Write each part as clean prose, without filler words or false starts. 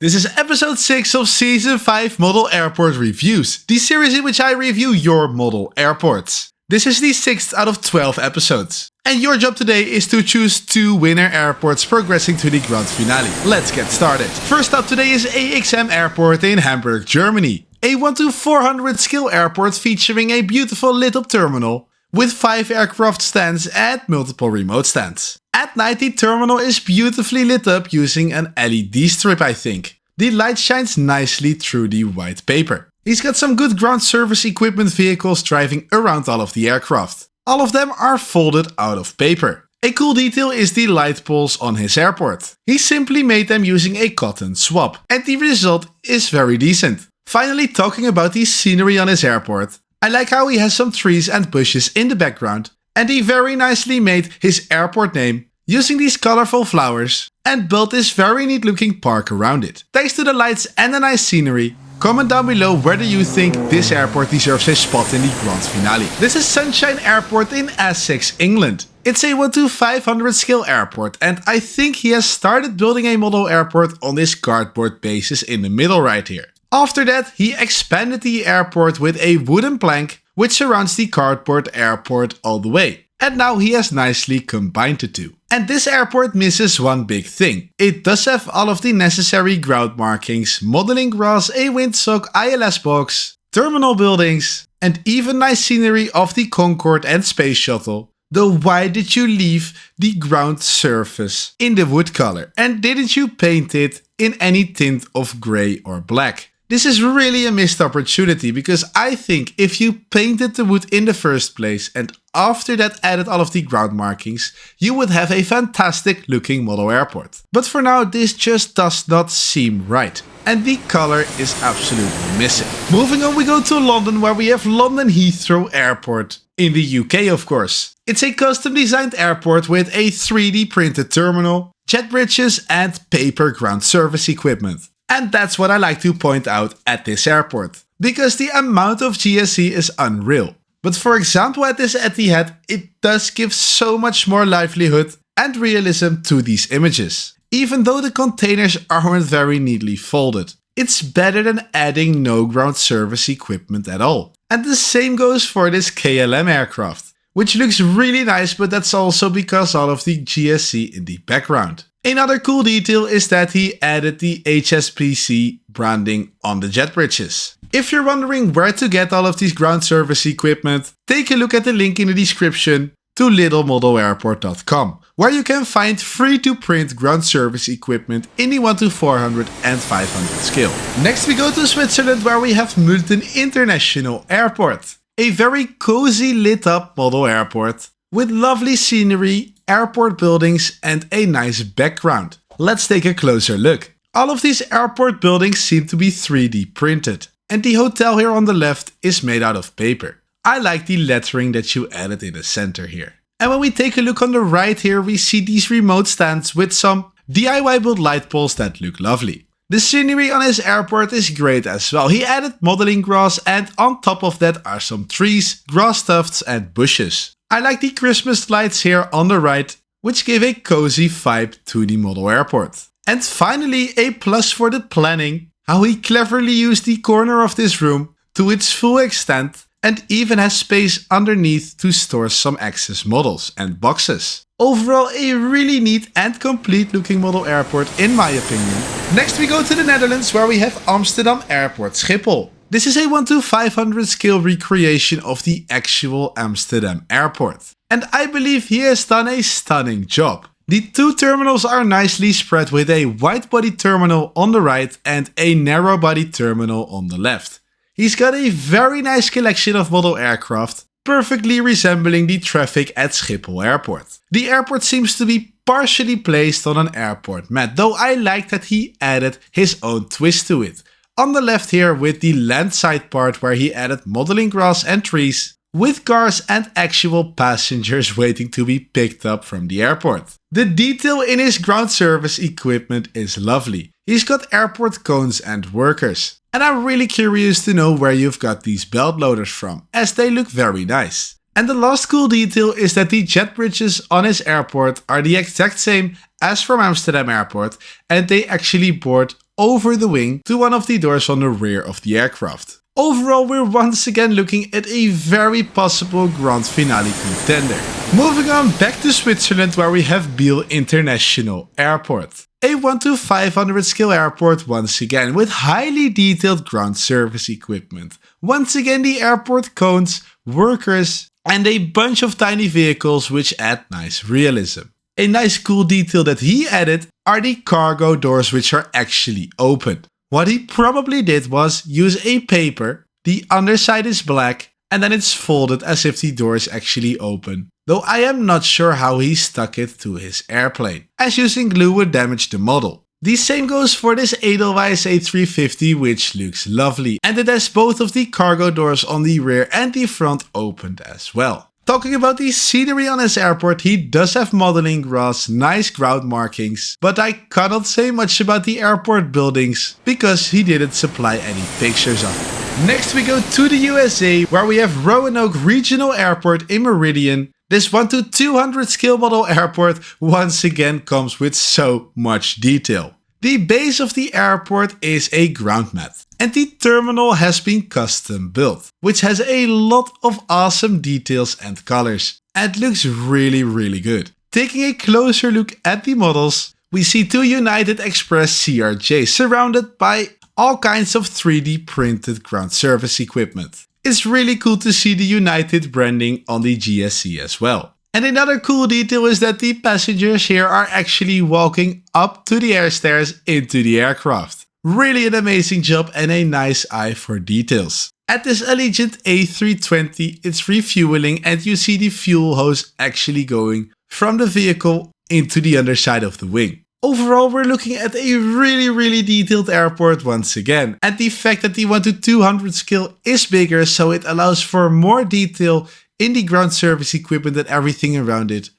This is episode 6 of season 5 Model Airport Reviews, the series in which I review your model airports. This is the 6th out of 12 episodes. And your job today is to choose 2 winner airports progressing to the grand finale. Let's get started. First up today is AXM Airport in Hamburg, Germany. A 1-to-400 scale airport featuring a beautiful lit up terminal with 5 aircraft stands and multiple remote stands. At night the terminal is beautifully lit up using an LED strip, I think. The light shines nicely through the white paper. He's got some good ground service equipment vehicles driving around all of the aircraft. All of them are folded out of paper. A cool detail is the light poles on his airport. He simply made them using a cotton swab, and the result is very decent. Finally, talking about the scenery on his airport, I like how he has some trees and bushes in the background, and he very nicely made his airport name using these colorful flowers and built this very neat looking park around it. Thanks to the lights and the nice scenery, comment down below whether you think this airport deserves a spot in the grand finale. This is Sunshine Airport in Essex, England. It's a 1-to-500 scale airport, and I think he has started building a model airport on this cardboard basis in the middle right here. After that, he expanded the airport with a wooden plank which surrounds the cardboard airport all the way. And now he has nicely combined the two. And this airport misses one big thing. It does have all of the necessary ground markings, modeling grass, a windsock, ILS box, terminal buildings, and even nice scenery of the Concorde and Space Shuttle. Though why did you leave the ground surface in the wood color? And didn't you paint it in any tint of grey or black? This is really a missed opportunity, because I think if you painted the wood in the first place and after that added all of the ground markings, you would have a fantastic looking model airport. But for now this just does not seem right. And the color is absolutely missing. Moving on, we go to London, where we have London Heathrow Airport. In the UK, of course. It's a custom designed airport with a 3D printed terminal, jet bridges and paper ground service equipment. And that's what I like to point out at this airport, because the amount of GSE is unreal. But for example at this Etihad, it does give so much more livelihood and realism to these images. Even though the containers aren't very neatly folded, it's better than adding no ground service equipment at all. And the same goes for this KLM aircraft, which looks really nice, but that's also because all of the GSC in the background. Another cool detail is that he added the HSBC branding on the jet bridges. If you're wondering where to get all of these ground service equipment, take a look at the link in the description to littlemodelairport.com, where you can find free to print ground service equipment in the 1-to-400 and 500 scale. Next we go to Switzerland, where we have Mutton International Airport. A very cozy lit up model airport with lovely scenery, airport buildings and a nice background. Let's take a closer look. All of these airport buildings seem to be 3D printed, and the hotel here on the left is made out of paper. I like the lettering that you added in the center here. And when we take a look on the right here, we see these remote stands with some DIY built light poles that look lovely. The scenery on his airport is great as well. He added modeling grass, and on top of that are some trees, grass tufts and bushes. I like the Christmas lights here on the right, which give a cozy vibe to the model airport. And finally, a plus for the planning, how he cleverly used the corner of this room to its full extent and even has space underneath to store some excess models and boxes. Overall, a really neat and complete looking model airport in my opinion. Next we go to the Netherlands, where we have Amsterdam Airport Schiphol. This is a 1-to-500 scale recreation of the actual Amsterdam airport. And I believe he has done a stunning job. The 2 terminals are nicely spread with a wide body terminal on the right and a narrow body terminal on the left. He's got a very nice collection of model aircraft, perfectly resembling the traffic at Schiphol Airport. The airport seems to be partially placed on an airport mat, though I like that he added his own twist to it. On the left here with the landside part, where he added modeling grass and trees, with cars and actual passengers waiting to be picked up from the airport. The detail in his ground service equipment is lovely. He's got airport cones and workers. And I'm really curious to know where you've got these belt loaders from, as they look very nice. And the last cool detail is that the jet bridges on his airport are the exact same as from Amsterdam Airport, and they actually board over the wing to one of the doors on the rear of the aircraft. Overall, we're once again looking at a very possible grand finale contender. Moving on back to Switzerland, where we have Biel International Airport. A 1 to 500 scale airport once again with highly detailed ground service equipment. Once again the airport cones, workers and a bunch of tiny vehicles which add nice realism. A nice cool detail that he added are the cargo doors which are actually open. What he probably did was use a paper, the underside is black and then it's folded as if the door is actually open. Though I am not sure how he stuck it to his airplane, as using glue would damage the model. The same goes for this Edelweiss A350, which looks lovely, and it has both of the cargo doors on the rear and the front opened as well. Talking about the scenery on his airport, he does have modeling grass, nice ground markings, but I cannot say much about the airport buildings because he didn't supply any pictures of it. Next we go to the USA, where we have Roanoke Regional Airport in Meridian. This 1 to 200 scale model airport once again comes with so much detail. The base of the airport is a ground mat and the terminal has been custom built, which has a lot of awesome details and colors and looks really good. Taking a closer look at the models, we see two United Express CRJs surrounded by all kinds of 3D printed ground service equipment. It's really cool to see the United branding on the GSC as well. And another cool detail is that the passengers here are actually walking up to the air stairs into the aircraft. Really an amazing job and a nice eye for details. At this Allegiant A320, it's refueling and you see the fuel hose actually going from the vehicle into the underside of the wing. Overall, we're looking at a really detailed airport once again. And the fact that the 1 to 200 scale is bigger, so it allows for more detail in the ground service equipment and everything around it,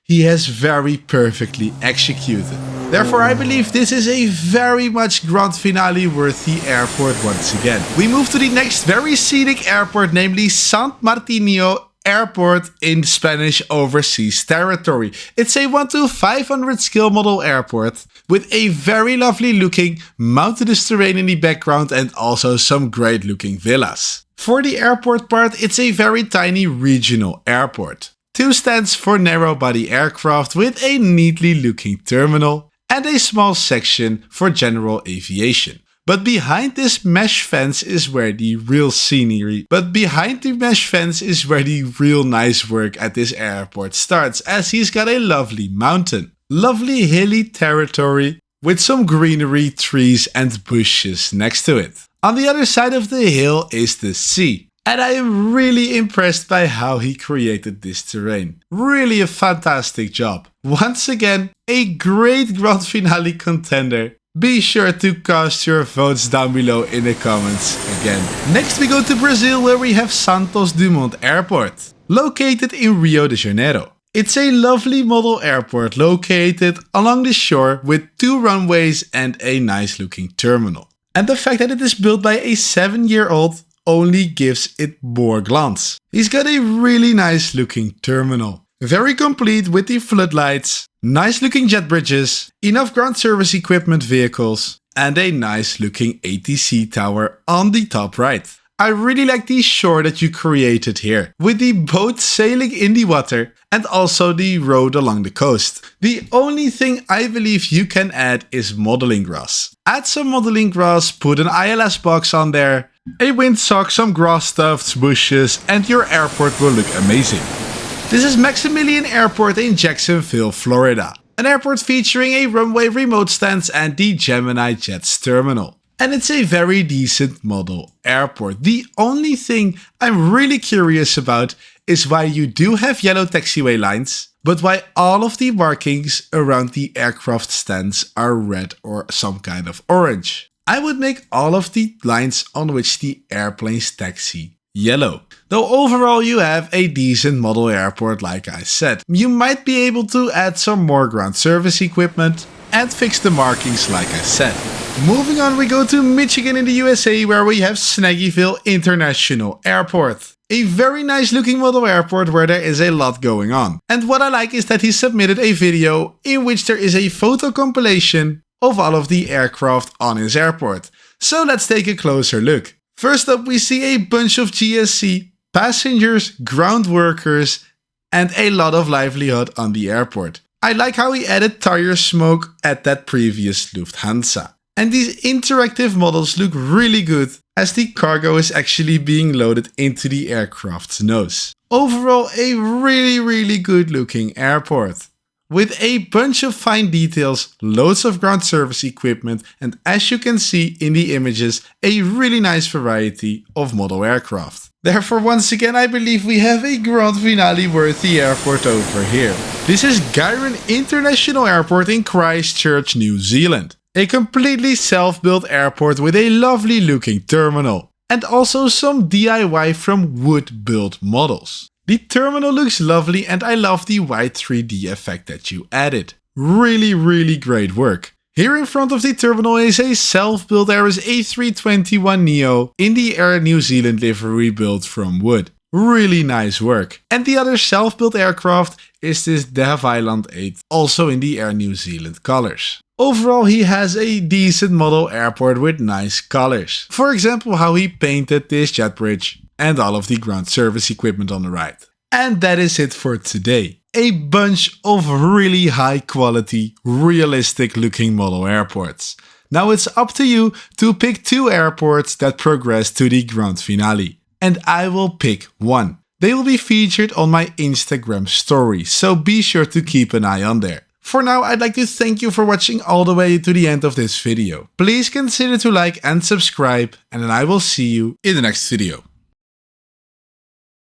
he has very perfectly executed. Therefore, I believe this is a very much grand finale worthy airport once again. We move to the next very scenic airport, namely San Martino Airport in Spanish overseas territory. It's a 1 to 500 scale model airport with a very lovely looking mountainous terrain in the background and also some great looking villas. For the airport part, it's a very tiny regional airport. 2 stands for narrow body aircraft with a neatly looking terminal and a small section for general aviation. But behind this mesh fence is where the real scenery, real nice work at this airport starts, as he's got a lovely mountain. Lovely hilly territory with some greenery, trees and bushes next to it. On the other side of the hill is the sea. And I am really impressed by how he created this terrain. Really a fantastic job. Once again, a great grand finale contender. Be sure to cast your votes down below in the comments again. Next we go to Brazil, where we have Santos Dumont Airport, located in Rio de Janeiro. It's a lovely model airport located along the shore with 2 runways and a nice looking terminal. And the fact that it is built by a 7-year-old only gives it more glance. He's got a really nice looking terminal. Very complete with the floodlights, nice looking jet bridges, enough ground service equipment vehicles, and a nice looking ATC tower on the top right. I really like the shore that you created here, with the boat sailing in the water and also the road along the coast. The only thing I believe you can add is modeling grass. Add some modeling grass, put an ILS box on there, a windsock, some grass tufts, bushes, and your airport will look amazing. This is Maxmillian Airport in Jacksonville, Florida. An airport featuring a runway, remote stands and the Gemini Jets terminal. And it's a very decent model airport. The only thing I'm really curious about is why you do have yellow taxiway lines, but why all of the markings around the aircraft stands are red or some kind of orange. I would make all of the lines on which the airplanes taxi yellow. Though overall you have a decent model airport like I said. You might be able to add some more ground service equipment and fix the markings like I said. Moving on, we go to Michigan in the USA, where we have Snaggyville International Airport. A very nice looking model airport where there is a lot going on. And what I like is that he submitted a video in which there is a photo compilation of all of the aircraft on his airport. So let's take a closer look. First up, we see a bunch of GSC, passengers, ground workers, and a lot of livelihood on the airport. I like how he added tire smoke at that previous Lufthansa. And these interactive models look really good as the cargo is actually being loaded into the aircraft's nose. Overall, a really good looking airport. With a bunch of fine details, loads of ground service equipment, and as you can see in the images, a really nice variety of model aircraft. Therefore, once again, I believe we have a grand finale worthy airport over here. This is Guyron International Airport in Christchurch, New Zealand. A completely self-built airport with a lovely looking terminal. And also some DIY from wood-built models. The terminal looks lovely and I love the white 3D effect that you added. Really great work. Here in front of the terminal is a self-built Airbus A321neo in the Air New Zealand livery built from wood. Really nice work. And the other self-built aircraft is this De Havilland 8, also in the Air New Zealand colors. Overall, he has a decent model airport with nice colors. For example, how he painted this jet bridge and all of the ground service equipment on the right. And that is it for today. A bunch of really high quality, realistic looking model airports. Now it's up to you to pick 2 airports that progress to the grand finale. And I will pick one. They will be featured on my Instagram story, so be sure to keep an eye on there. For now, I'd like to thank you for watching all the way to the end of this video. Please consider to like and subscribe, and then I will see you in the next video.